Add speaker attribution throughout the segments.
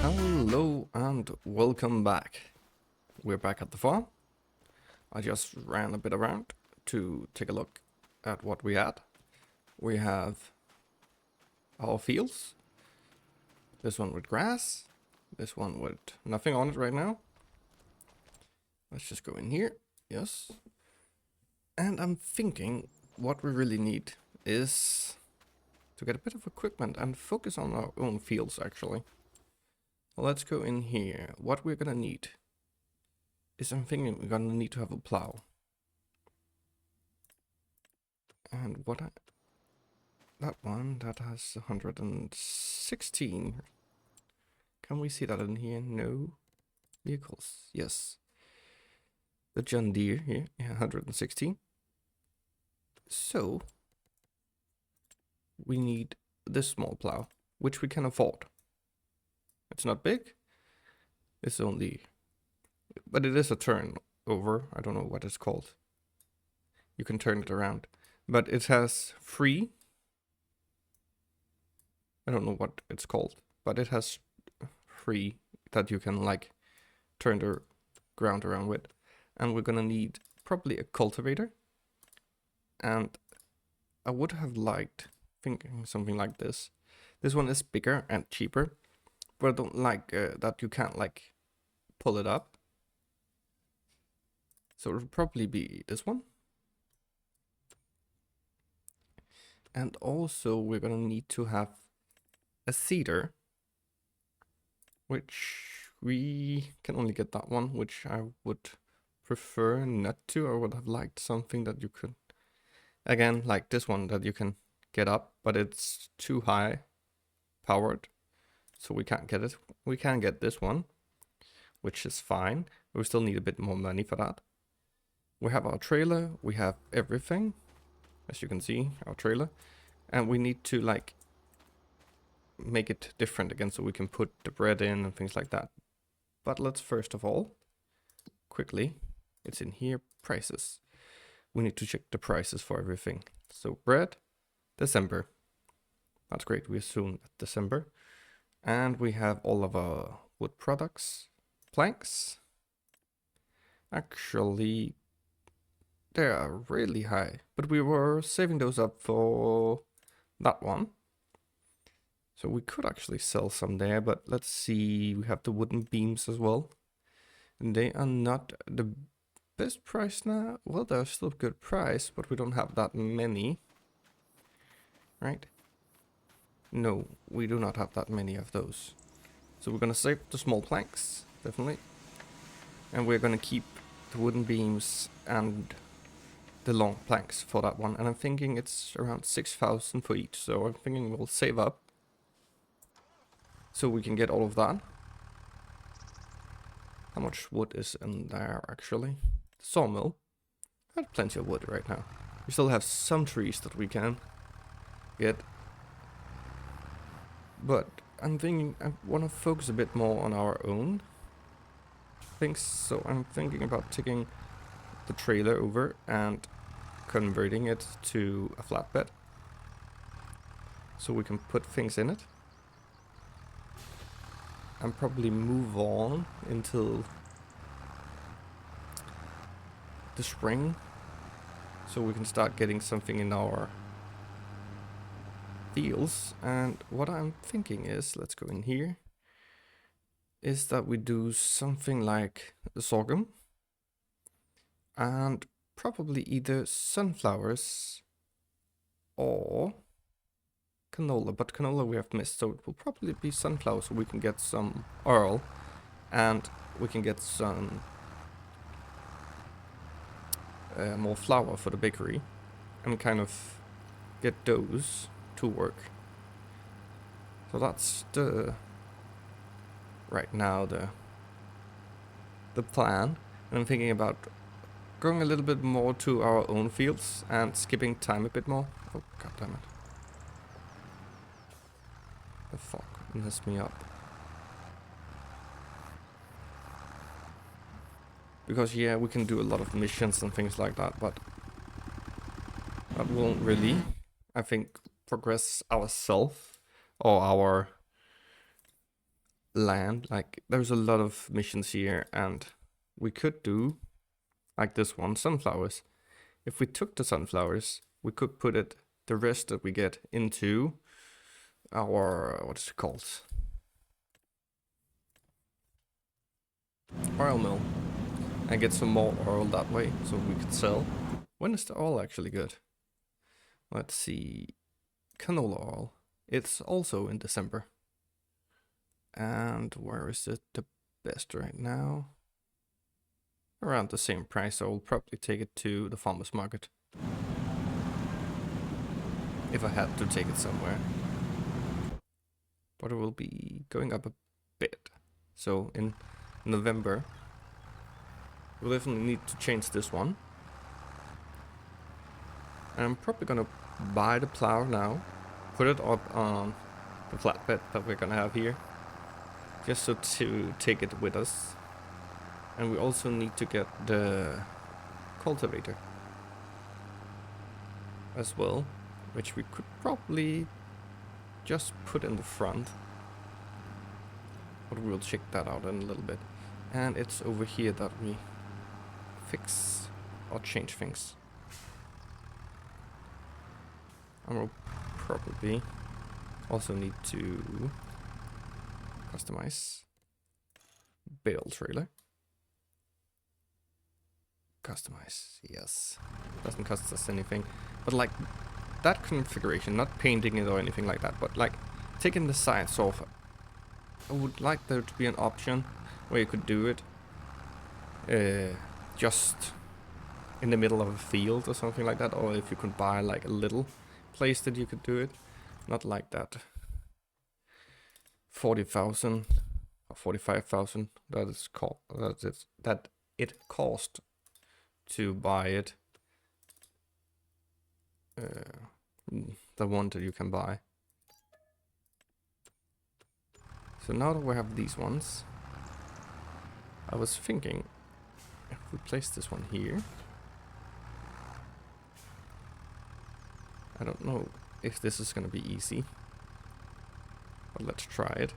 Speaker 1: Hello and welcome back. We're back at the farm. I just ran a bit around to take a look at what we had. We have our fields. This one with grass. This one with nothing on it right now. Let's just go in here. Yes. And I'm thinking what we really need is to get a bit of equipment and focus on our own fields actually. Let's go in here. What we're gonna need is I'm thinking we're gonna need to have a plow. And that one that has 116. Can we see that in here? No. Vehicles. Yes. The John Deere here, yeah, 116. So we need this small plow, which we can afford. It's not big. It's only, but it is a turnover. I don't know what it's called. You can turn it around, but it has free. I don't know what it's called, but it has free that you can like turn the ground around with. And we're gonna need probably a cultivator. And I would have liked thinking something like this. This one is bigger and cheaper. But I don't like that you can't like pull it up. So it'll probably be this one. And also we're gonna need to have a seeder, which we can only get that one, which I would prefer not to. I would have liked something that you could, again, like this one that you can get up, but it's too high powered. So we can't get it. We can get this one, which is fine. We still need a bit more money for that. We have our trailer. We have everything, as you can see, our trailer. And we need to like make it different again so we can put the bread in and things like that. But let's first of all, quickly, it's in here, prices. We need to check the prices for everything. So bread, December. That's great. We assume that December. And we have all of our wood products. Planks. Actually, they are really high. But we were saving those up for that one. So we could actually sell some there. But let's see. We have the wooden beams as well. And they are not the best price now. Well, they're still a good price. But we don't have that many. Right? No, we do not have that many of those. So we're going to save the small planks, definitely. And we're going to keep the wooden beams and the long planks for that one. And I'm thinking it's around 6,000 for each. So I'm thinking we'll save up so we can get all of that. How much wood is in there, actually? The sawmill. I have plenty of wood right now. We still have some trees that we can get. But I'm thinking I want to focus a bit more on our own things. So I'm thinking about taking the trailer over and converting it to a flatbed. So we can put things in it. And probably move on until the spring. So we can start getting something in our fields. And what I'm thinking is, let's go in here, is that we do something like the sorghum and probably either sunflowers or canola, but canola we have missed, so it will probably be sunflower so we can get some oil and we can get some more flour for the bakery and kind of get those to work. So that's the right now the plan. And I'm thinking about going a little bit more to our own fields and skipping time a bit more. Oh, god damn it. The fuck messed me up. Because yeah, we can do a lot of missions and things like that, but that won't really, I think, progress ourselves or our land. Like there's a lot of missions here, and we could do like this one, sunflowers. If we took the sunflowers, we could put it, the rest that we get, into our, what is it called? Oil mill. And get some more oil that way, so we could sell. When is the oil actually good? Let's see. Canola oil. It's also in December. And where is it the best right now? Around the same price, so I'll probably take it to the farmer's market. If I had to take it somewhere. But it will be going up a bit. So in November, we'll definitely need to change this one. And I'm probably gonna buy the plow now, put it up on the flatbed that we're gonna have here, just so to take it with us. And we also need to get the cultivator as well, which we could probably just put in the front, but we'll check that out in a little bit. And it's over here that we fix or change things. And we'll probably also need to customize bale trailer. Customize, yes. Doesn't cost us anything. But like that configuration, not painting it or anything like that, but like taking the sides off. I would like there to be an option where you could do it just in the middle of a field or something like that, or if you could buy like a little place that you could do it, not like that 40,000 or 45,000 that is called that it cost to buy it, the one that you can buy. So now that we have these ones, I was thinking if we place this one here, I don't know if this is gonna be easy, but let's try it.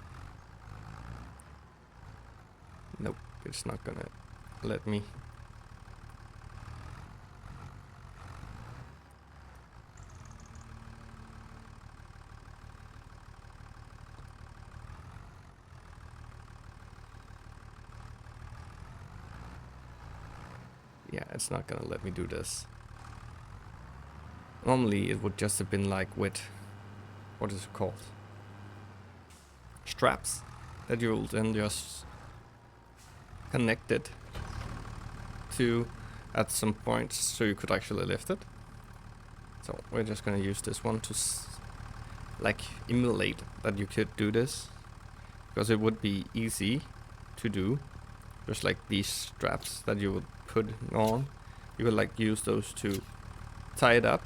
Speaker 1: Nope, it's not gonna let me. Yeah, it's not gonna let me do this. Normally it would just have been like with, what is it called? Straps that you'll then just connect it to at some point so you could actually lift it. So we're just gonna use this one to like emulate that you could do this, because it would be easy to do. Just like these straps that you would put on, you would like use those to tie it up.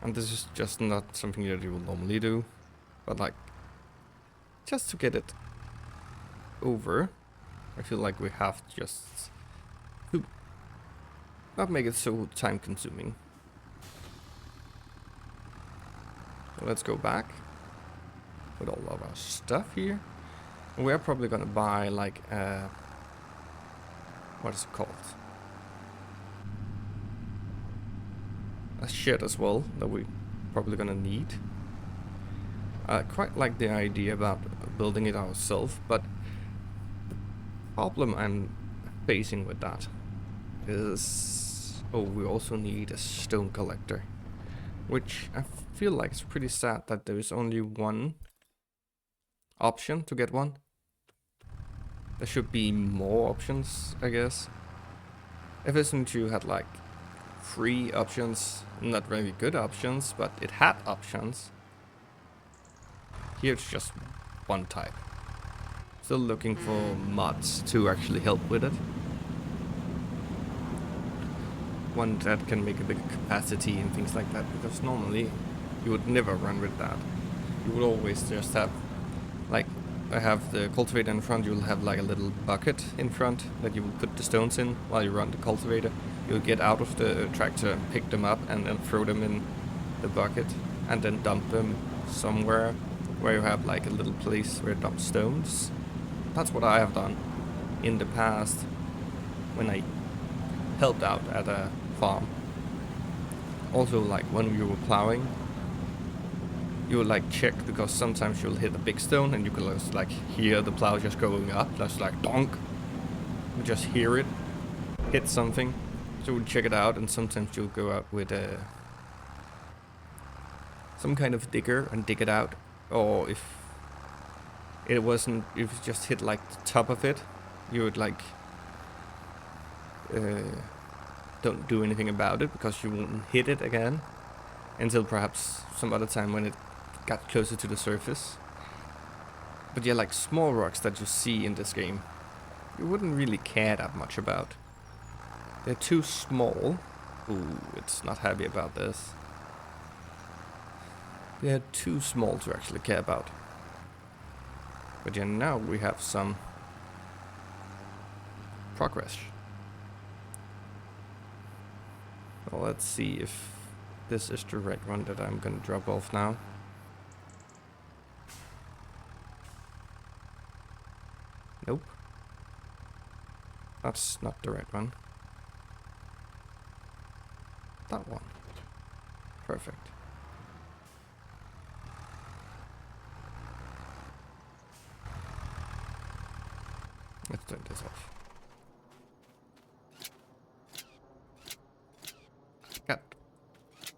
Speaker 1: And this is just not something that you will normally do, but like just to get it over, I feel like we have just to not make it so time consuming. So let's go back with all of our stuff here. We're probably gonna buy like what is it called? A shed as well that we probably gonna need. I quite like the idea about building it ourselves, but the problem I'm facing with that is, oh, we also need a stone collector, which I feel like it's pretty sad that there is only one option to get one. There should be more options, I guess. If SN2 had like 3 options, not really good options, but it had options. Here it's just one type. Still looking for mods to actually help with it. One that can make a bigger capacity and things like that, because normally you would never run with that. You would always just have, like, I have the cultivator in front, you'll have like a little bucket in front that you will put the stones in while you run the cultivator. You'll get out of the tractor, pick them up, and then throw them in the bucket and then dump them somewhere where you have like a little place where you dump stones. That's what I have done in the past when I helped out at a farm. Also, like when you were plowing, you would like check, because sometimes you'll hit a big stone and you can just like hear the plow just going up, just like donk. You just hear it hit something, so we'll check it out. And sometimes you'll go out with some kind of digger and dig it out, or if it just hit like the top of it, you would like don't do anything about it because you won't hit it again until perhaps some other time when it got closer to the surface. But yeah, like small rocks that you see in this game, you wouldn't really care that much about. They're too small. Ooh, it's not happy about this. They're too small to actually care about. But yeah, now we have some progress. Well, let's see if this is the right one that I'm gonna drop off now. Nope. That's not the right one. That one. Perfect. Let's turn this off. God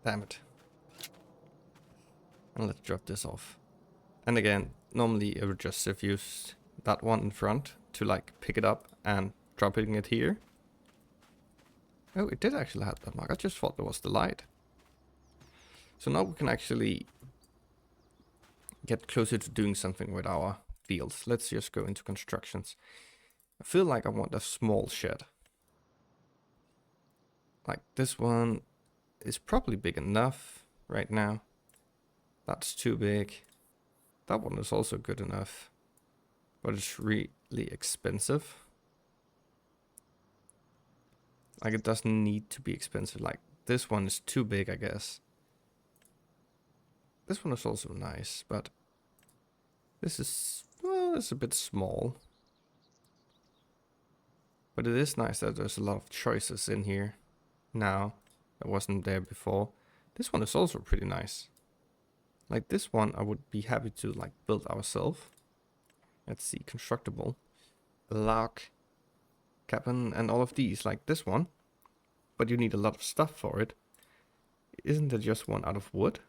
Speaker 1: damn it. And let's drop this off. And again, normally I would just have used that one in front to like pick it up and dropping it here. Oh, it did actually have that mark. I just thought it was the light. So now we can actually get closer to doing something with our fields. Let's just go into constructions. I feel like I want a small shed. Like this one is probably big enough right now. That's too big. That one is also good enough, but it's really expensive. Like it doesn't need to be expensive. Like this one is too big, I guess. This one is also nice, but this is, well, it's a bit small. But it is nice that there's a lot of choices in here now that wasn't there before. This one is also pretty nice. Like this one I would be happy to like build ourselves. Let's see, constructible, log cabin, and all of these, like this one. But you need a lot of stuff for it. Isn't there just one out of wood?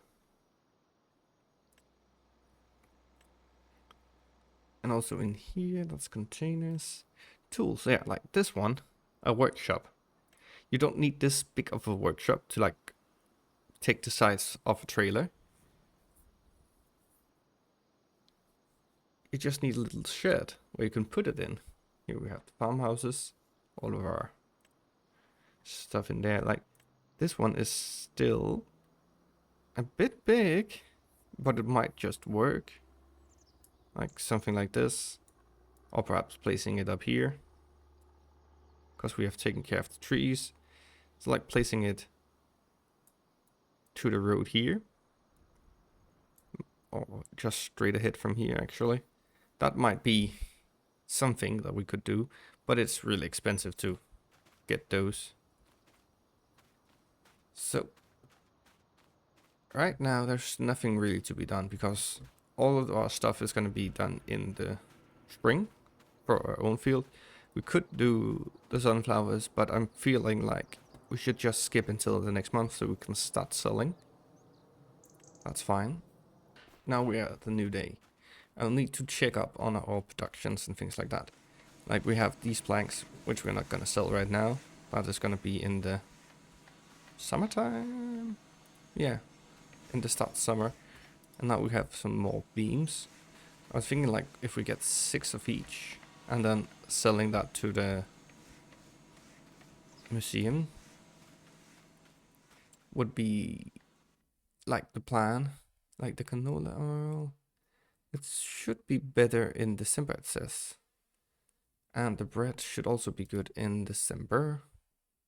Speaker 1: And also in here, that's containers. Tools, yeah, like this one, a workshop. You don't need this big of a workshop to like take the size of a trailer. You just need a little shed where you can put it in. Here we have the farmhouses, all of our stuff in there. Like this one is still a bit big, but it might just work. Like something like this, or perhaps placing it up here, because we have taken care of the trees. It's like placing it to the road here, or just straight ahead from here actually. That might be something that we could do, but it's really expensive to get those. So right now there's nothing really to be done, because all of our stuff is going to be done in the spring for our own field. We could do the sunflowers, but I'm feeling like we should just skip until the next month so we can start selling. That's fine. Now we are at the new day. I'll need to check up on our productions and things like that. Like we have these planks, which we're not going to sell right now. That is going to be in the summertime. Yeah, in the start of summer. And now we have some more beams. I was thinking like if we get 6 of each and then selling that to the museum would be like the plan. Like the canola oil. It should be better in December, it says. And the bread should also be good in December.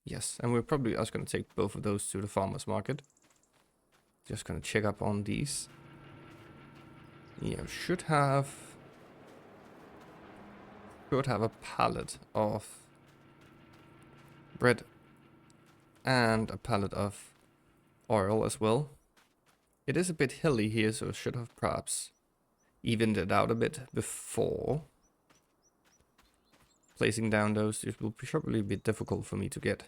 Speaker 1: Yes, and we're probably also going to take both of those to the farmer's market Just gonna check up on these. Yeah, should have a pallet of bread and a pallet of oil as well. It is a bit hilly here, so I should have perhaps evened it out a bit before placing down those. It will probably be difficult for me to get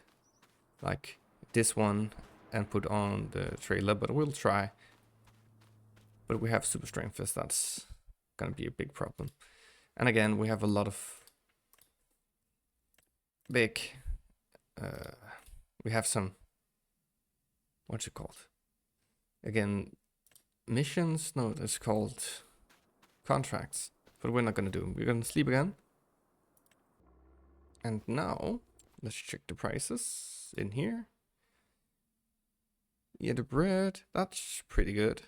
Speaker 1: like this one and put on the trailer, but we'll try. But we have super strength, as that's gonna be a big problem. And again, we have a lot of big, we have some, what's it called? Again, missions? No, it's called contracts. But we're not gonna do them. We're gonna sleep again. And now, let's check the prices in here. Yeah, the bread, that's pretty good.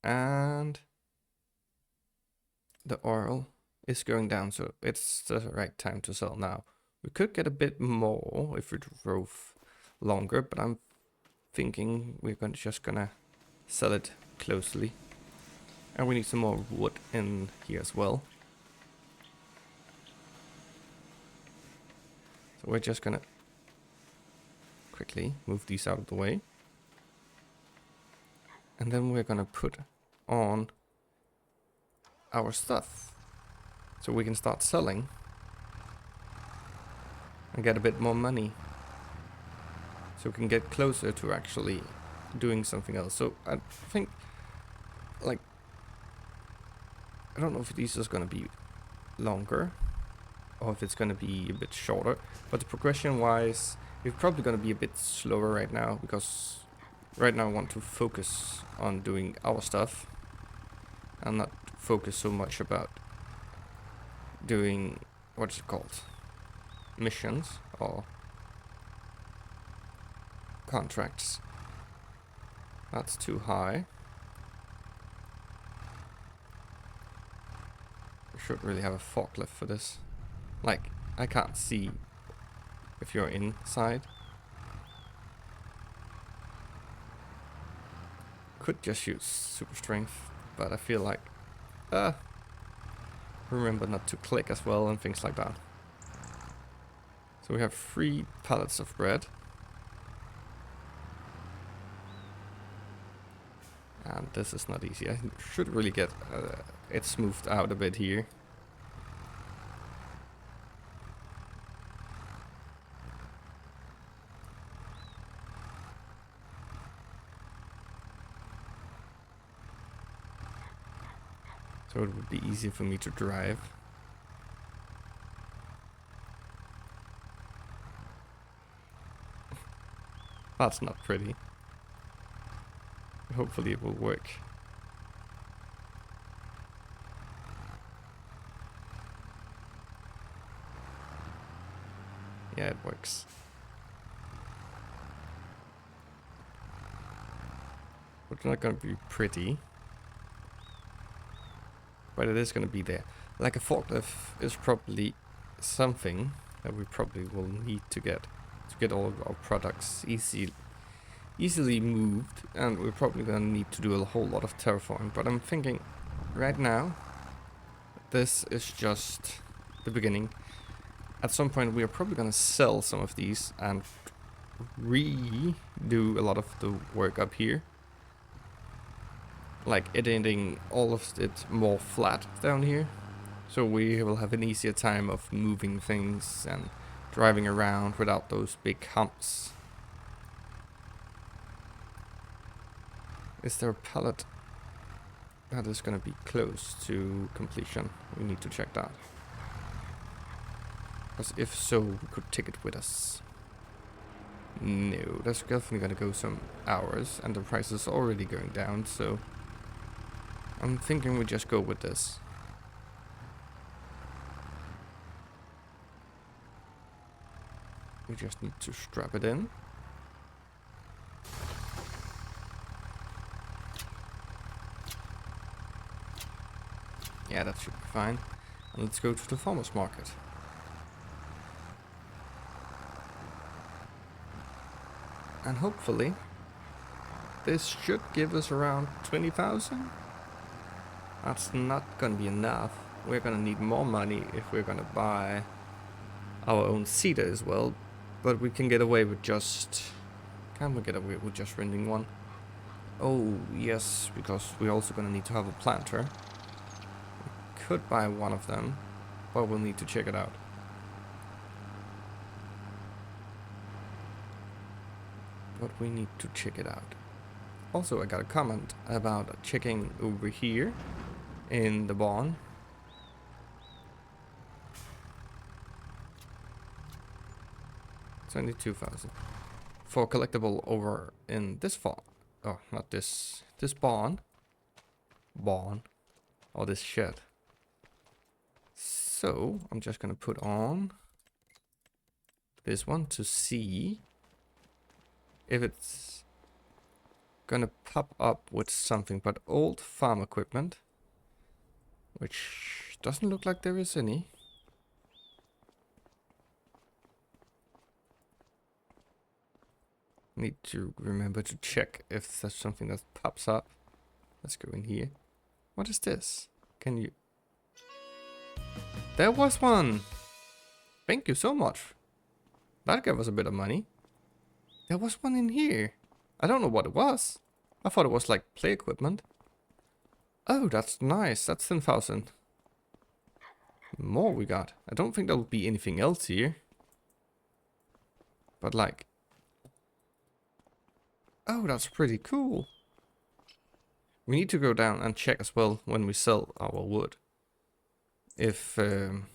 Speaker 1: And the oil is going down, so it's the right time to sell now. We could get a bit more if we drove longer, but I'm thinking we're just gonna sell it closely. And we need some more wood in here as well. So we're just gonna quickly move these out of the way. And then we're gonna put on our stuff so we can start selling and get a bit more money, so we can get closer to actually doing something else. So I think, like, I don't know if these is gonna be longer or if it's gonna be a bit shorter, but the progression wise it's probably gonna be a bit slower right now, because right now I want to focus on doing our stuff and not focus so much about doing, what's it called, missions or contracts. That's too high. We should really have a forklift for this. Like, I can't see if you're inside. Could just use super strength, but I feel like remember not to click as well and things like that. So we have 3 pallets of bread. And this is not easy. I should really get it smoothed out a bit here. So it would be easier for me to drive. That's not pretty. Hopefully it will work. Yeah, it works. But it's not gonna be pretty. But it is gonna be there. Like a forklift is probably something that we probably will need to get all of our products easily moved, and we're probably gonna need to do a whole lot of terraforming. But I'm thinking right now this is just the beginning. At some point we are probably gonna sell some of these and redo a lot of the work up here, like editing all of it more flat down here, so we will have an easier time of moving things and driving around without those big humps. Is there a pallet that is going to be close to completion? We need to check that, because if so, we could take it with us. No, that's definitely going to go some hours, and the price is already going down, so I'm thinking we just go with this. We just need to strap it in. Yeah, that should be fine. And let's go to the farmer's market. And hopefully this should give us around 20,000. That's not gonna be enough. We're gonna need more money if we're gonna buy our own cedar as well. But we can get away with just... Can we get away with just renting one? Oh, yes, because we're also gonna need to have a planter. We could buy one of them, but we'll need to check it out. But we need to check it out. Also, I got a comment about checking over here in the barn. 22,000 for collectible over in this farm. Oh, not this. This barn. Oh, this shed. So I'm just gonna put on this one to see if it's gonna pop up with something, but old farm equipment, which doesn't look like there is any. Need to remember to check if there's something that pops up. Let's go in here. What is this? Can you... There was one! Thank you so much. That gave us a bit of money. There was one in here. I don't know what it was. I thought it was like play equipment. Oh, that's nice. That's 10,000. More we got. I don't think there will be anything else here. But like... Oh, that's pretty cool. We need to go down and check as well when we sell our wood. If you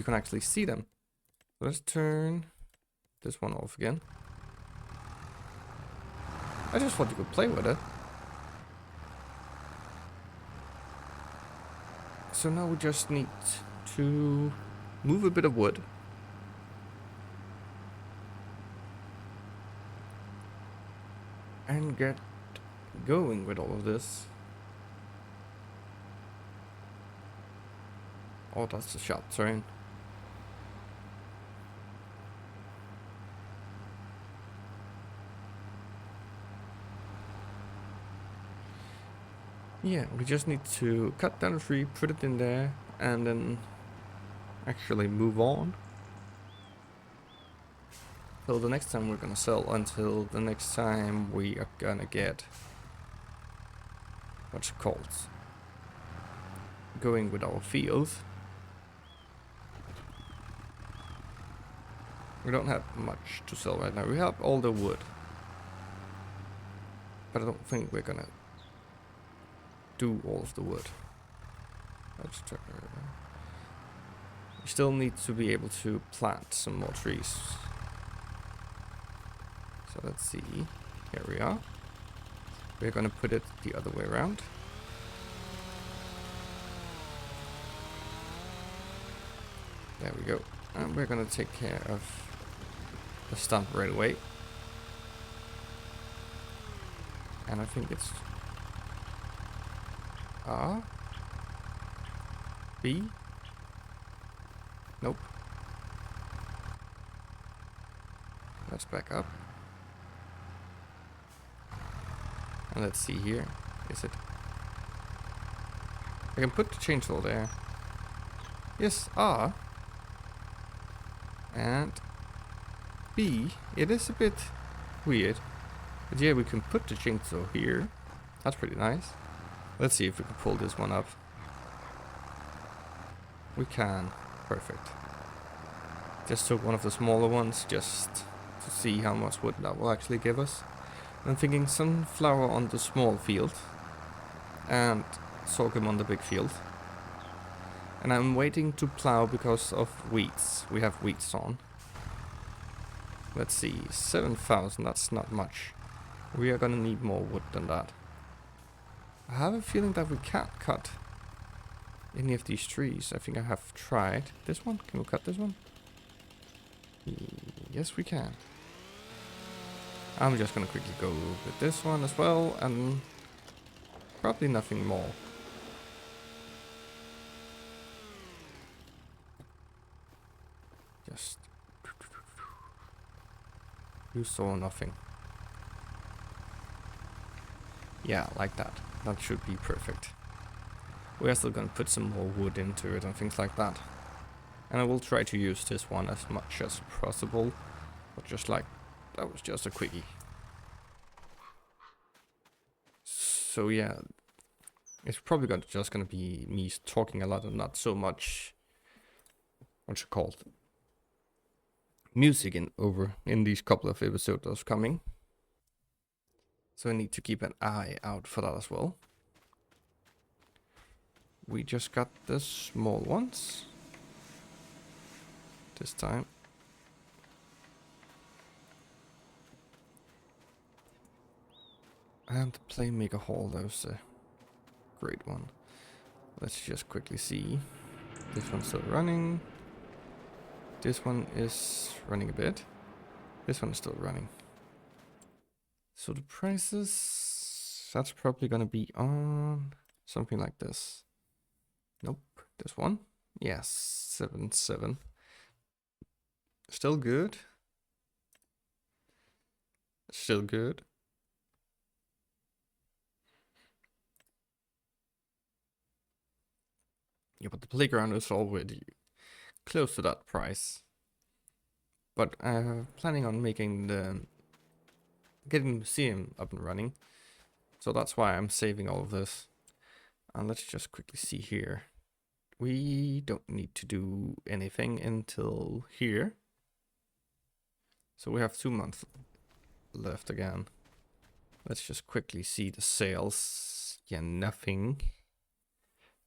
Speaker 1: can actually see them. Let's turn this one off again. I just thought you could play with it. So now we just need to move a bit of wood. And get going with all of this. Oh, that's the shop train. Yeah, we just need to cut down a tree, put it in there, and then actually move on. So the next time we're gonna sell until the next time we are gonna get what's it called? Going with our field. We don't have much to sell right now. We have all the wood. But I don't think we're gonna do all of the wood. Let's try. We still need to be able to plant some more trees. So let's see. Here we are. We're gonna put it the other way around. There we go. And we're gonna take care of the stump right away. And I think it's R, B. Nope. Let's back up. And let's see here. Is it? I can put the chainsaw there. Yes, R. And B. It is a bit weird. But yeah, we can put the chainsaw here. That's pretty nice. Let's see if we can pull this one up. We can. Perfect. Just took one of the smaller ones just to see how much wood that will actually give us. I'm thinking sunflower on the small field and sorghum on the big field. And I'm waiting to plow because of weeds. We have weeds on. Let's see, 7,000, that's not much. We are gonna need more wood than that. I have a feeling that we can't cut any of these trees. I think I have tried. This one? Can we cut this one? Yes, we can. I'm just gonna quickly go with this one as well, and probably nothing more. Just... You saw nothing. Yeah, like that. That should be perfect. We are still gonna put some more wood into it and things like that. And I will try to use this one as much as possible. But just like, that was just a quickie. So yeah, it's probably just gonna be me talking a lot and not so much, what's it called, music in these couple of episodes that's coming. So I need to keep an eye out for that as well. We just got the small ones this time. And the Playmaker Hall, that was a great one. Let's just quickly see. This one's still running. This one is running a bit. This one is still running. So the prices, that's probably gonna be on something like this. Nope, this one. Yes, 7.7. Still good. Still good. Yeah, but the playground is already close to that price. But I'm planning on getting the museum up and running. So that's why I'm saving all of this. And let's just quickly see here. We don't need to do anything until here. So we have 2 months left again. Let's just quickly see the sales. Yeah, nothing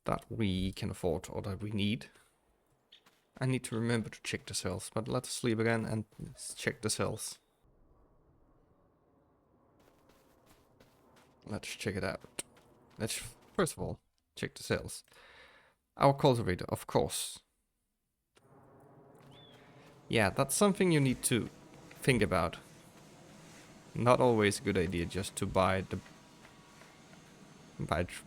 Speaker 1: that we can afford or that we need. I need to remember to check the sales, but let's sleep again and check the sales. Let's check it out. Let's first of all check the sales. Our cultivator, of course. Yeah, that's something you need to think about. Not always a good idea just to buy it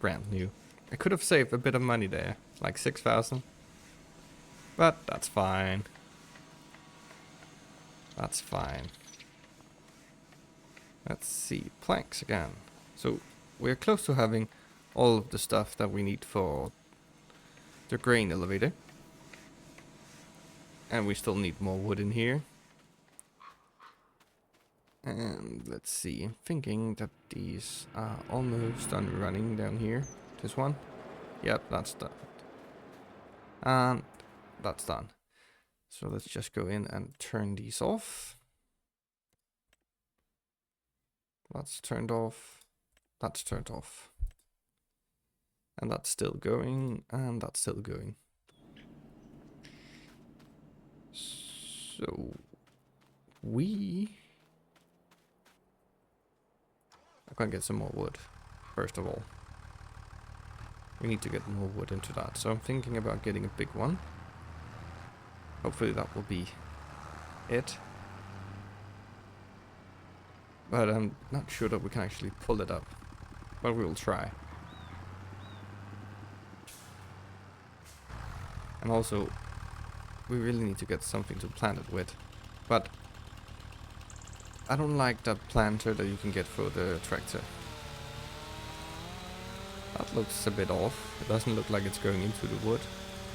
Speaker 1: brand new. I could have saved a bit of money there, like 6,000. But that's fine. That's fine. Let's see, planks again. So we're close to having all of the stuff that we need for the grain elevator. And we still need more wood in here. And let's see, I'm thinking that these are almost done running down here. This one. Yep, that's done. And that's done. So let's just go in and turn these off. That's turned off. That's turned off. And that's still going. And that's still going. So we are gonna get some more wood, first of all. We need to get more wood into that. So I'm thinking about getting a big one. Hopefully that will be it. But I'm not sure that we can actually pull it up. But we will try. And also, we really need to get something to plant it with. But I don't like that planter that you can get for the tractor. That looks a bit off. It doesn't look like it's going into the wood.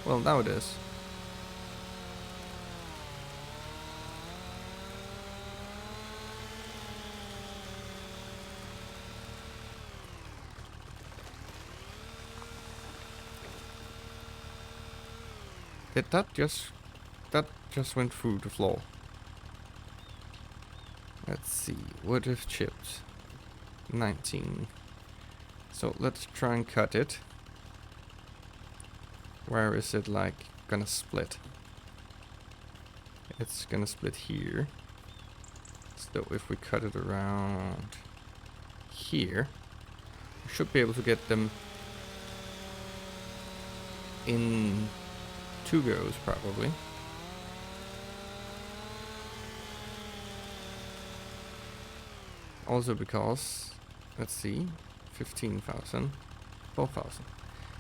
Speaker 1: Well, now it is. Did that just went through the floor? Let's see, wood with chips. 19. So let's try and cut it. Where is it like gonna split? It's gonna split here. So if we cut it around here, we should be able to get them in 2 goes probably. Also because, let's see, 15,000, 12,000.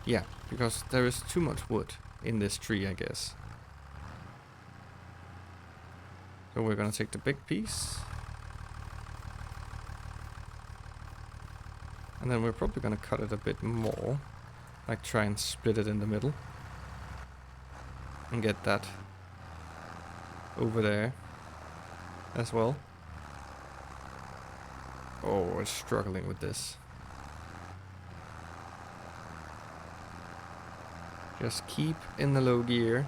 Speaker 1: Yeah, because there is too much wood in this tree, I guess. So we're gonna take the big piece. And then we're probably gonna cut it a bit more. Like try and split it in the middle. And get that over there as well. Oh, we're struggling with this. Just keep in the low gear.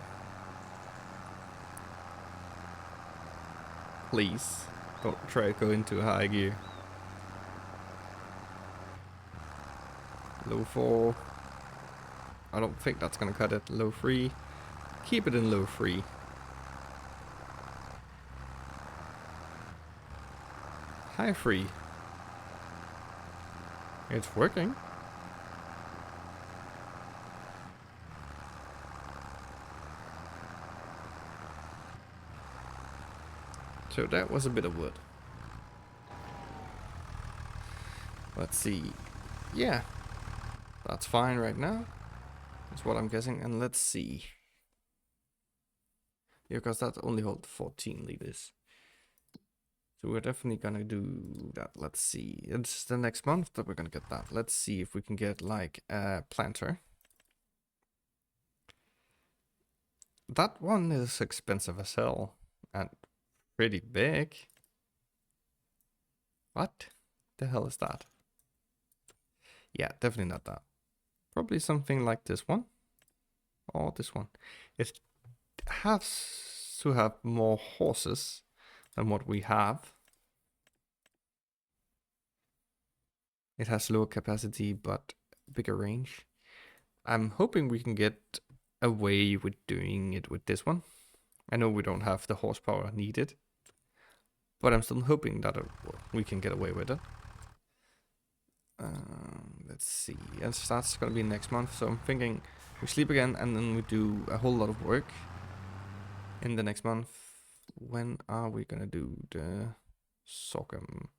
Speaker 1: Please, don't try to go into high gear. Low 4. I don't think that's gonna cut it. Low 3. Keep it in low 3. High 3. It's working. So that was a bit of wood. Let's see. Yeah, that's fine right now. That's what I'm guessing. And let's see. Yeah, because that only holds 14 liters. So we're definitely gonna do that. Let's see. It's the next month that we're gonna get that. Let's see if we can get like a planter. That one is expensive as hell and pretty big. What the hell is that? Yeah, definitely not that. Probably something like this one. Or this one. It has to have more horses than what we have. It has lower capacity but bigger range. I'm hoping we can get away with doing it with this one. I know we don't have the horsepower needed, but I'm still hoping that we can get away with it. Let's see. That's gonna be next month, so I'm thinking we sleep again and then we do a whole lot of work in the next month. When are we gonna do the sorghum?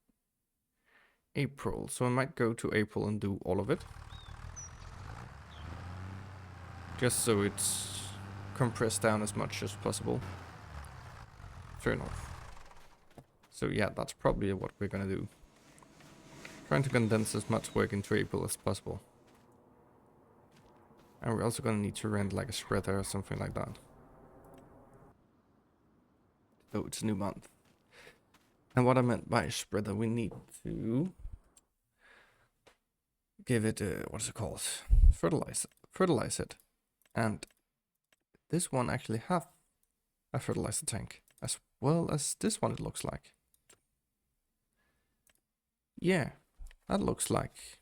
Speaker 1: April. So I might go to April and do all of it. Just so it's compressed down as much as possible. Fair enough. So yeah, that's probably what we're gonna do. Trying to condense as much work into April as possible. And we're also gonna need to rent like a spreader or something like that. Oh, it's a new month. And what I meant by spreader, we need to give it a, what is it called? Fertilize it. And this one actually have a fertilizer tank as well as this one, it looks like. Yeah, that looks like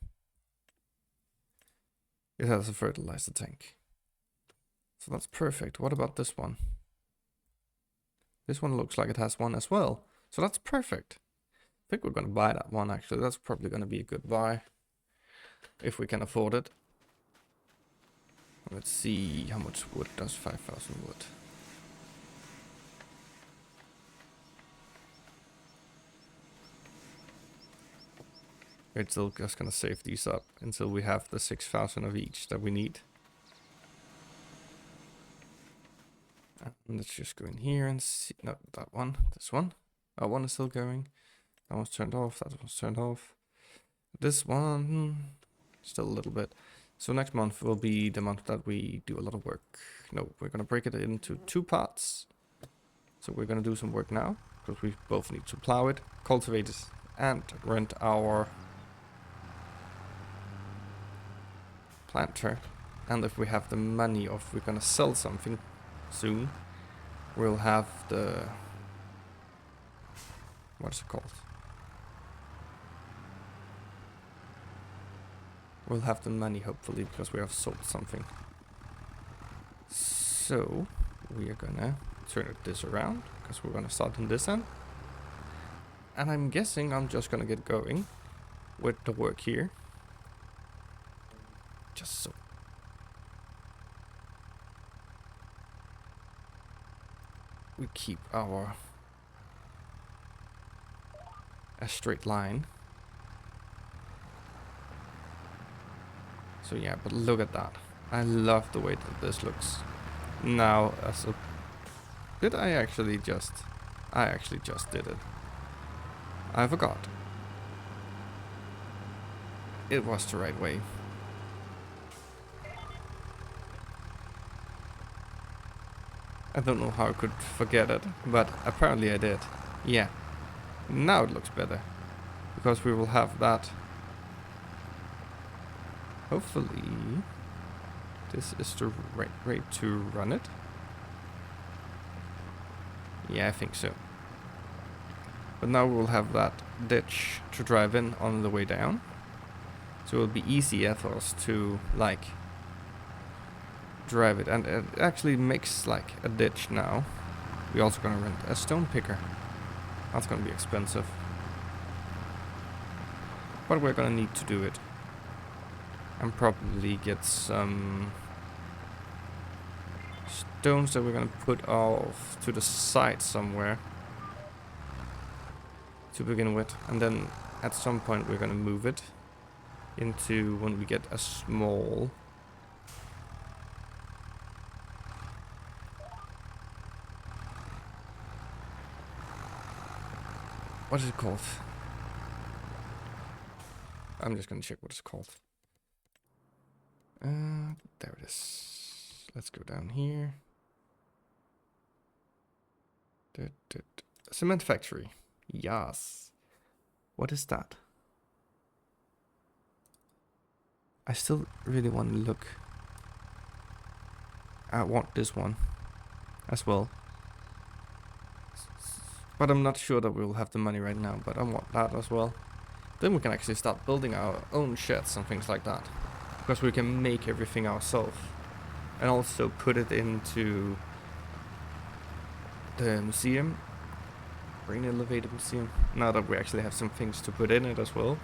Speaker 1: it has a fertilizer tank. So that's perfect. What about this one? This one looks like it has one as well. So that's perfect. I think we're going to buy that one actually. That's probably going to be a good buy. If we can afford it. Let's see how much wood does 5,000 wood. We're still just going to save these up until we have the 6,000 of each that we need. And let's just go in here and see. No, that one. This one. That one is still going. That one's turned off. That one's turned off. This one, still a little bit. So next month will be the month that we do a lot of work. No, we're going to break it into 2 parts. So we're going to do some work now. Because we both need to plow it, cultivate it, and rent our planter. And if we have the money, or if we're going to sell something soon, we'll have the... What's it called? We'll have the money, hopefully, because we have sold something. So, we are gonna turn this around, because we're gonna start on this end. And I'm guessing I'm just gonna get going with the work here. Just so. We keep a straight line. So yeah, but look at that. I love the way that this looks. Now, did I actually just did it. I forgot. it was the right way. I don't know how I could forget it, but apparently I did. Yeah, now it looks better. Because we will have that. Hopefully, this is the right way to run it. Yeah, I think so. But now we'll have that ditch to drive in on the way down. So it'll be easier for us to, like, drive it. And it actually makes, like, a ditch now. We're also gonna rent a stone picker. That's gonna be expensive. But we're gonna need to do it. And probably get some stones that we're gonna put off to the side somewhere to begin with, and then at some point we're gonna move it into when we get a small what is it called? I'm just gonna check what it's called. There it is. Let's go down here. Cement factory. Yes. What is that? I still really want to look. I want this one as well. But I'm not sure that we'll have the money right now, but I want that as well. Then we can actually start building our own sheds and things like that. Because we can make everything ourselves. And also put it into the museum. Brain elevated museum. Now that we actually have some things to put in it as well.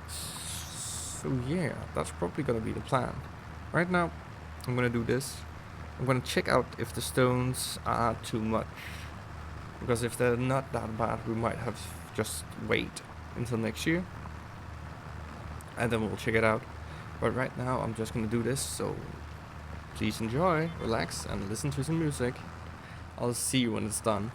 Speaker 1: So yeah, that's probably gonna be the plan. Right now, I'm gonna do this. I'm gonna check out if the stones are too much. Because if they're not that bad, we might have just wait until next year. And then we'll check it out. But right now, I'm just gonna do this, so please enjoy, relax, and listen to some music. I'll see you when it's done.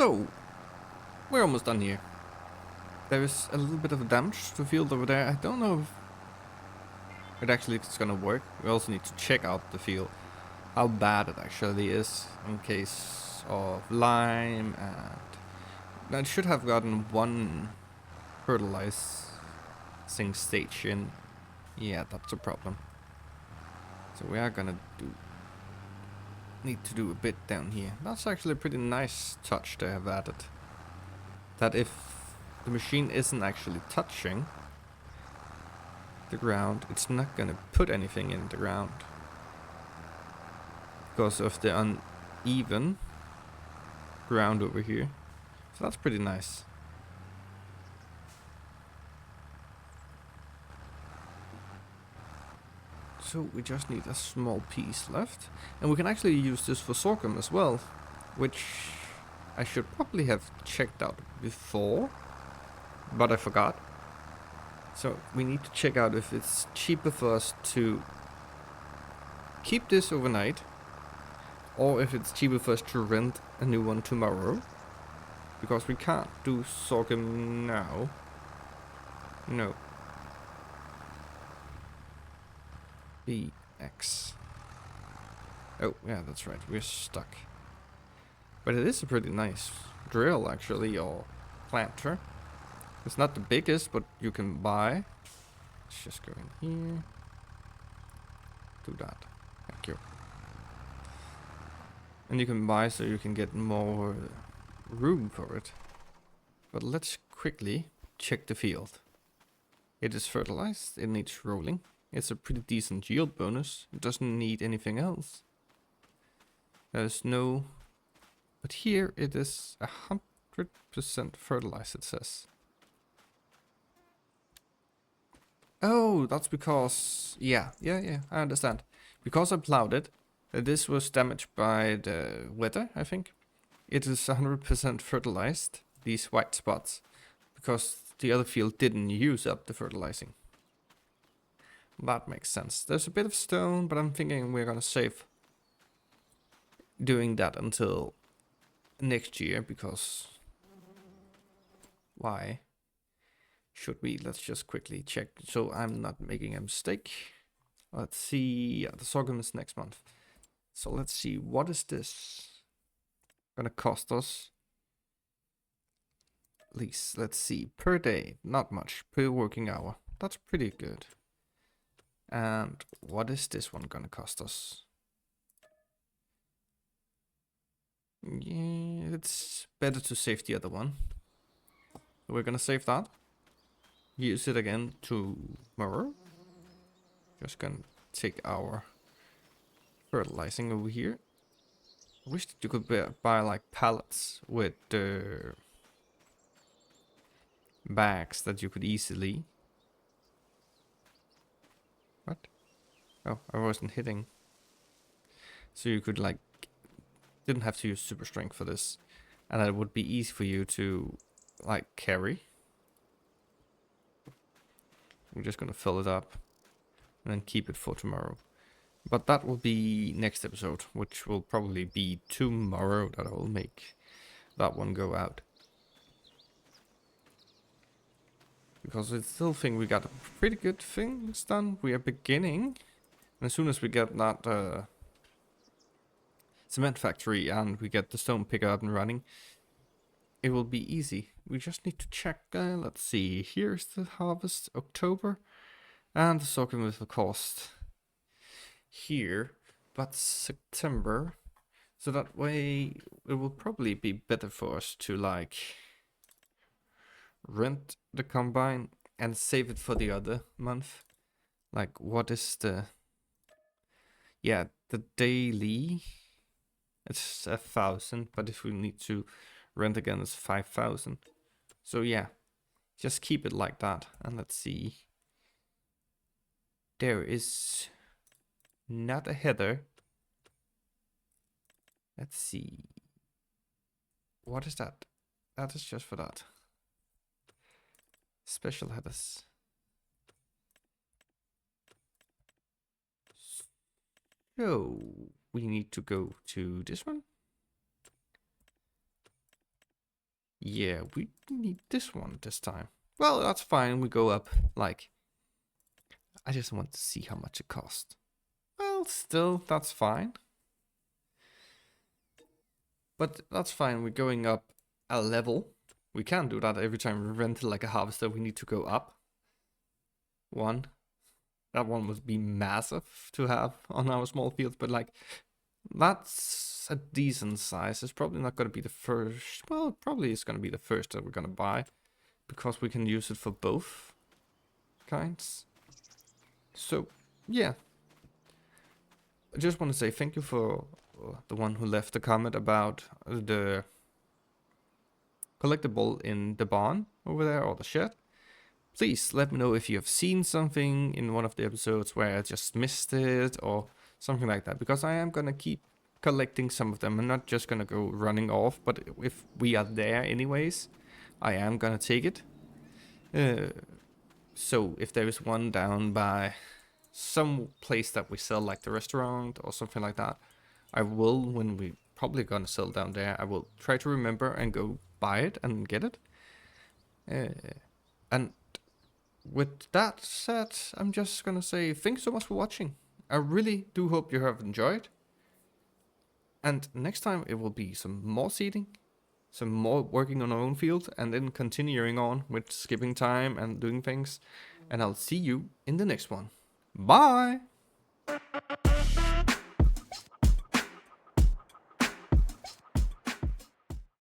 Speaker 1: So, we're almost done here. There is a little bit of damage to the field over there. I don't know if it actually is gonna work. We also need to check out the field, how bad it actually is in case of lime, and I should have gotten one fertilizing stage in. Yeah, that's a problem. So we are gonna need to do a bit down here. That's actually a pretty nice touch they have added. That if the machine isn't actually touching the ground, it's not gonna put anything in the ground because of the uneven ground over here. So that's pretty nice. So we just need a small piece left, and we can actually use this for sorghum as well, which I should probably have checked out before, but I forgot. So we need to check out if it's cheaper for us to keep this overnight, or if it's cheaper for us to rent a new one tomorrow, because we can't do sorghum now. No. BX. Oh, yeah, that's right. We're stuck. But it is a pretty nice drill, actually, or planter. It's not the biggest, but you can buy. Let's just go in here. Do that. Thank you. And you can buy so you can get more room for it. But let's quickly check the field. It is fertilized. It needs rolling. It's a pretty decent yield bonus. It doesn't need anything else. There's no... But here it is 100% fertilized, it says. Oh, that's because... Yeah, I understand. Because I plowed it, this was damaged by the weather, I think. It is 100% fertilized, these white spots, because the other field didn't use up the fertilizing. That makes sense. There's a bit of stone, but I'm thinking we're gonna save doing that until next year, because why should we? Let's just quickly check so I'm not making a mistake. Let's see. Yeah, the sorghum is next month. So let's see, what is this gonna cost us? At least, let's see, per day, not much, per working hour. That's pretty good. And what is this one gonna cost us? Yeah, it's better to save the other one. We're gonna save that. Use it again tomorrow. Just gonna take our fertilizing over here. I wish that you could buy like pallets with bags that you could easily... What? Oh, I wasn't hitting. So you could like... Didn't have to use super strength for this. And it would be easy for you to like carry. We're just gonna fill it up and then keep it for tomorrow. But that will be next episode, which will probably be tomorrow that I will make that one go out. Because I still think we got pretty good things done. We are beginning. And as soon as we get that cement factory and we get the stone picker up and running, it will be easy. We just need to check. Let's see. Here's the harvest, October. And the sorghum will cost here, but September. So that way it will probably be better for us to like rent the combine and save it for the other month. Like, what is the... Yeah, the daily, it's 1,000, but if we need to rent again, it's 5,000. So yeah, just keep it like that. And let's see. There is not a header. Let's see. What is that? That is just for that. Special headers. So we need to go to this one. Yeah, we need this one this time. Well, that's fine. We go up, like, I just want to see how much it costs. Well, still, that's fine. But that's fine. We're going up a level. We can do that every time we rent like a harvester. We need to go up one. That one would be massive to have on our small field, but like that's a decent size. It's probably not going to be the first. Well, it probably is going to be the first that we're going to buy because we can use it for both kinds. So, yeah. I just want to say thank you for the one who left the comment about the collectible in the barn over there or the shed. Please let me know if you have seen something in one of the episodes where I just missed it or something like that, because I am gonna keep collecting some of them. I'm not just gonna go running off, but if we are there anyways, I am gonna take it. So if there is one down by some place that we sell, like the restaurant or something like that, I will, when we probably gonna sell down there, I will try to remember and go buy it and get it. And with that said, I'm just gonna say thanks so much for watching. I really do hope you have enjoyed. And next time it will be some more seeding, some more working on our own field, and then continuing on with skipping time and doing things. And I'll see you in the next one. Bye!